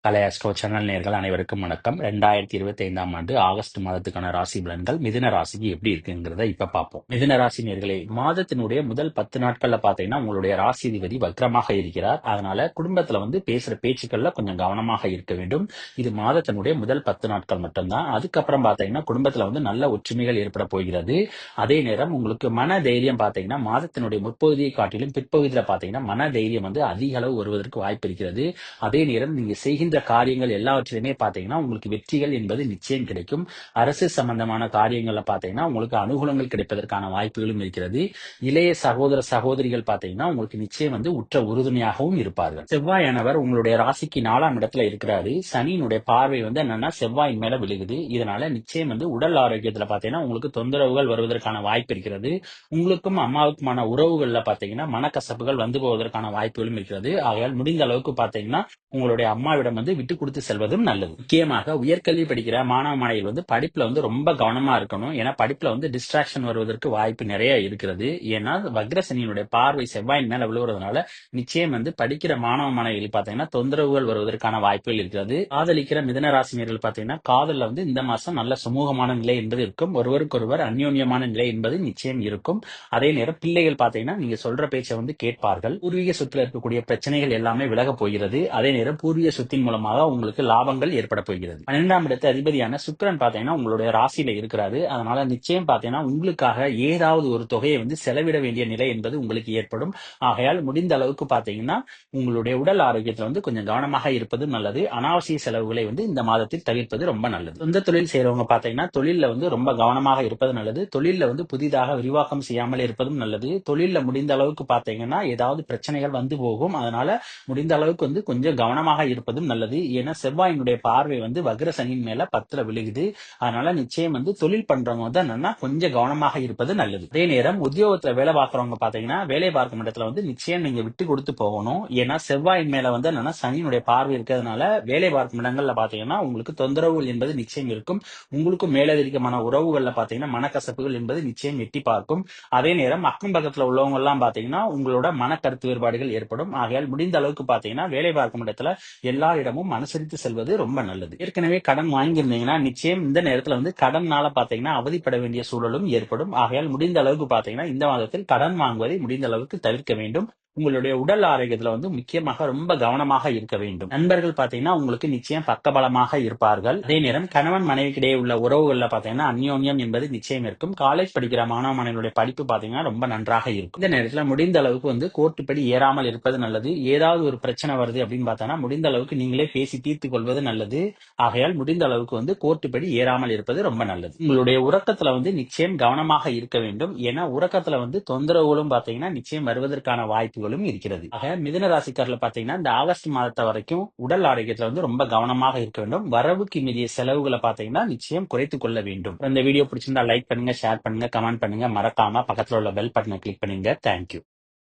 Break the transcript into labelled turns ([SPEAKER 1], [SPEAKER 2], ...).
[SPEAKER 1] கலை astro channel நேயர்கள் அனைவருக்கும் வணக்கம். 2025ஆம் ஆண்டு ஆகஸ்ட் மாதத்துக்கான ராசி பலன்கள் மிதுன ராசிக்கு எப்படி இருக்குங்கிறத இப்ப பார்ப்போம். மிதுன ராசி நேயர்களே, மாதத்தினுடைய முதல் 10 நாட்கள்ல பாத்தீங்கன்னா உங்களுடைய ராசிதிபதி வக்ரமாக இருக்கிறார். அதனால குடும்பத்துல பேசுற பேச்சுக்கள்ல கொஞ்சம் கவனமாக இருக்க வேண்டும். இது மாதத்தினுடைய முதல் 10 நாட்கள் மட்டும்தான். அதுக்கப்புறம் பாத்தீங்கன்னா குடும்பத்துல நல்ல ஒற்றுமைகள் ஏற்பட போகிறது. அதே நேரம் உங்களுக்கு மன தைரியம் பாத்தீங்கன்னா மாதத்தினுடைய முற்பகுதியை காட்டிலும் பிற்பகுதியில பாத்தீங்கன்னா மன தைரியம் அதிக அளவு வருவதற்கு வாய்ப்பு இருக்கிறது. அதே நேரம் நீங்க செய்கின்ற காரியங்கள் எல்லாவற்றிலுமே பாத்தீங்கன்னா உங்களுக்கு வெற்றிகள் என்பது நிச்சயம் கிடைக்கும். அரசு சம்பந்தமான காரியங்கள்ல பாத்தீங்கன்னா உங்களுக்கு அனுகூலங்கள் கிடைப்பதற்கான வாய்ப்புகளும் இருக்கிறது. இளைய சகோதர சகோதரிகள் பாத்தீங்கன்னா உங்களுக்கு நிச்சயம் உற்ற உறுதுணையாகவும் இருப்பார்கள். செவ்வாயானவர் உங்களுடைய ராசிக்கு 4ஆம் இடத்துல இருக்கிறாரு. சனியினுடைய பார்வை என்னன்னா செவ்வாயின் மேல விழுகுது. இதனால நிச்சயம் உடல் ஆரோக்கியத்துல பாத்தீங்கன்னா உங்களுக்கு தொந்தரவுகள் வருவதற்கான வாய்ப்பு இருக்கிறது. உங்களுக்கும் அம்மாவுக்குமான உறவுகள்ல பாத்தீங்கன்னா மனக்கசப்புகள் வந்து போவதற்கான வாய்ப்புகளும் இருக்கிறது. ஆகையால் முடிந்த அளவுக்கு பாத்தீங்கன்னா உங்களுடைய அம்மாவிடம் விட்டு கொடுத்து செல்வதும் நல்லது. முக்கியமாக உயர்கல்வி படிக்கிற மாணவ மாணவிகள் படிப்புல ரொம்ப கவனமா இருக்கணும். ஏன்னா படிப்புல டிஸ்ட்ராக்ஷன் வருவதற்கு வாய்ப்பு நிறைய இருக்கிறது. ஏன்னா வக்ரசனியினுடைய பார்வை செவ்வாயின் மேல விழுவுறதுனால நிச்சயம் படிக்கிற மாணவ மாணவிகள் பாத்தீங்கன்னா தொந்தரவுகள் வருவதற்கான வாய்ப்புகள் இருக்கிறது. காதலிக்கிற மிதுன ராசினியர்கள் பாத்தீங்கன்னா காதல்ல இந்த மாசம் நல்ல சுமூகமான நிலை என்பது இருக்கும். ஒருவருக்கொருவர் அந்யோன்யமான நிலை என்பது நிச்சயம் இருக்கும். அதே நேரம் பிள்ளைகள் பாத்தீங்கன்னா நீங்க சொல்ற பேச்சை கேட்பார்கள். பூர்வீக சொத்துல இருக்கக்கூடிய பிரச்சனைகள் எல்லாமே விலக போகிறது. அதே நேரம் பூர்வீக சொத்தின் மூலமாக உங்களுக்கு லாபங்கள் ஏற்பட போகிறது. 12ஆம் இடத்து அதிபதியான சுக்கிரன் பாத்தீங்கன்னா உங்களுடைய ராசியில இருக்கிறாரு. அதனால நிச்சயம் பாத்தீங்கன்னா உங்களுக்காக ஏதாவது ஒரு தொகையை செலவிட வேண்டிய நிலை என்பது உங்களுக்கு ஏற்படும். ஆகையால் முடிந்த அளவுக்கு பாத்தீங்கன்னா உங்களுடைய உடல் ஆரோக்கியத்துல கொஞ்சம் கவனமாக இருப்பது நல்லது. அனாவசிய செலவுகளை இந்த மாதத்தில் தவிர்ப்பது ரொம்ப நல்லது. சொந்த தொழில் செய்யறவங்க பாத்தீங்கன்னா தொழில ரொம்ப கவனமாக இருப்பது நல்லது. தொழில புதிதாக விரிவாக்கம் செய்யாமல் இருப்பதும் நல்லது. தொழில முடிந்த அளவுக்கு பாத்தீங்கன்னா ஏதாவது பிரச்சனைகள் போகும். அதனால முடிந்த அளவுக்கு கொஞ்சம் கவனமாக இருப்பதும் நல்லது. ஏன்னா செவ்வாயினுடைய பார்வை வக்ர சனியின் மேல 10ல விழுகுது. அதனால நிச்சயம் தொழில் பண்றவங்க என்னன்னா கொஞ்சம் கவனமாக இருப்பது நல்லது. அதே நேரம் உத்தியோகத்துல வேலை பார்க்கறவங்க பாத்தீங்கன்னா வேலை பார்க்கும் இடத்துல நிச்சயம் நீங்க விட்டு கொடுத்து போகணும். ஏன்னா செவ்வாயின் மேல என்னன்னா சனியினுடைய பார்வை இருக்கிறதுனால வேலை பார்க்கும் இடங்கள்ல பாத்தீங்கன்னா உங்களுக்கு தொந்தரவுகள் என்பது நிச்சயம் இருக்கும். உங்களுக்கும் மேலதிகமான உறவுகள்ல பாத்தீங்கன்னா மனக்கசப்புகள் என்பது நிச்சயம் எட்டி பார்க்கும். அதே நேரம் அக்கம் பக்கத்துல உள்ளவங்க எல்லாம் பாத்தீங்கன்னா உங்களோட மனக்கருத்து வேறுபாடுகள் ஏற்படும். ஆகையால் முடிந்த அளவுக்கு பாத்தீங்கன்னா வேலை பார்க்கும் இடத்துல எல்லா இடமும் அனுசரித்து செல்வது ரொம்ப நல்லது. ஏற்கனவே கடன் வாங்கியிருந்தீங்கன்னா நிச்சயம் இந்த நேரத்துல கடன்னால பாத்தீங்கன்னா அவதிப்பட வேண்டிய சூழலும் ஏற்படும். ஆகையால் முடிந்த அளவுக்கு பாத்தீங்கன்னா இந்த மாதத்தில் கடன் வாங்குவதை முடிந்த அளவுக்கு தவிர்க்க வேண்டும். உங்களுடைய உடல் ஆரோக்கியத்துல முக்கியமாக ரொம்ப கவனமாக இருக்க வேண்டும். நண்பர்கள் பாத்தீங்கன்னா உங்களுக்கு நிச்சயம் பக்கபலமாக இருப்பார்கள். அதே நேரம் கணவன் மனைவிக்கிடையே உள்ள உறவுகள்ல பாத்தீங்கன்னா அந்யோன்யம் என்பது நிச்சயம் இருக்கும். காலேஜ் படிக்கிற மாணவ மாணவிகளுடைய படிப்பு பாத்தீங்கன்னா ரொம்ப நன்றாக இருக்கும். இந்த நேரத்துல முடிந்த அளவுக்கு கோர்ட்டு படி ஏறாமல் இருப்பது நல்லது. ஏதாவது ஒரு பிரச்சனை வருது அப்படின்னு பார்த்தோம்னா முடிந்த அளவுக்கு நீங்களே பேசி தீர்த்து கொள்வது நல்லது. ஆகையால் முடிந்த அளவுக்கு கோர்ட்டு படி ஏறாமல் இருப்பது ரொம்ப நல்லது. உங்களுடைய உறக்கத்துல நிச்சயம் கவனமாக இருக்க வேண்டும். ஏன்னா உறக்கத்துல தொந்தரவுகளும் பாத்தீங்கன்னா நிச்சயம் வருவதற்கான வாய்ப்புகளும் இருக்கிறது. ஆக மிதுன ராசிக்காரர்ல பாத்தீங்கன்னா இந்த ஆகஸ்ட் மாதத்தை வரைக்கும் உடல் ஆரோக்கியத்துல ரொம்ப கவனமாக இருக்க வேண்டும். வரவுக்கு மீறிய செலவுகளை பாத்தீங்கன்னா நிச்சயம் குறைத்துக் கொள்ள வேண்டும். இந்த வீடியோ பிடிச்சிருந்தா லைக் பண்ணுங்க, ஷேர் பண்ணுங்க, கமெண்ட் பண்ணுங்க. மறக்காம பக்கத்துல உள்ள பெல் பட்டனை கிளிக் பண்ணுங்க. தேங்க்யூ.